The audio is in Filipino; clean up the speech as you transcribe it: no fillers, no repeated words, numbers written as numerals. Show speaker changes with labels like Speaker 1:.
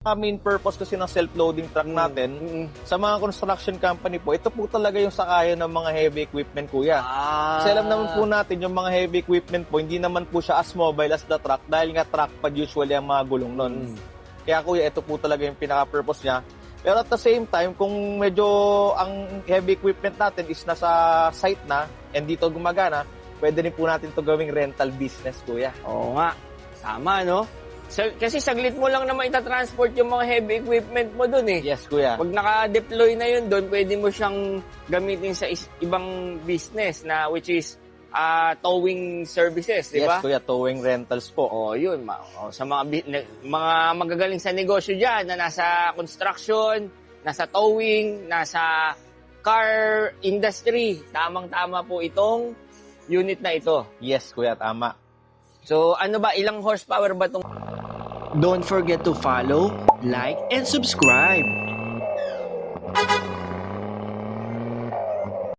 Speaker 1: Main purpose kasi ng self-loading truck natin, sa mga construction company po, ito po talaga yung sakayan ng mga heavy equipment, kuya. Kasi alam naman po natin, yung mga heavy equipment po, hindi naman po siya as mobile as the truck dahil nga truck pad usually ang mga gulong nun. Kaya kuya, ito po talaga yung pinaka-purpose niya. Pero at the same time, kung medyo ang heavy equipment natin is nasa site na and dito gumagana, pwede rin po natin ito gawing rental business, kuya.
Speaker 2: Oo nga. Tama, no? Kasi saglit mo lang naman itatransport yung mga heavy equipment mo dun eh.
Speaker 1: Yes, kuya.
Speaker 2: Pag naka-deploy na yun doon, pwede mo siyang gamitin sa ibang business na which is towing services, di ba?
Speaker 1: Yes, kuya. Towing rentals po.
Speaker 2: Oh, yun. Sa mga magagaling sa negosyo dyan na nasa construction, nasa towing, nasa car industry, tamang-tama po itong unit na ito.
Speaker 1: Yes, kuya. Tama.
Speaker 2: So, ano ba? Ilang horsepower ba itong...
Speaker 3: Don't forget to follow, like, and subscribe.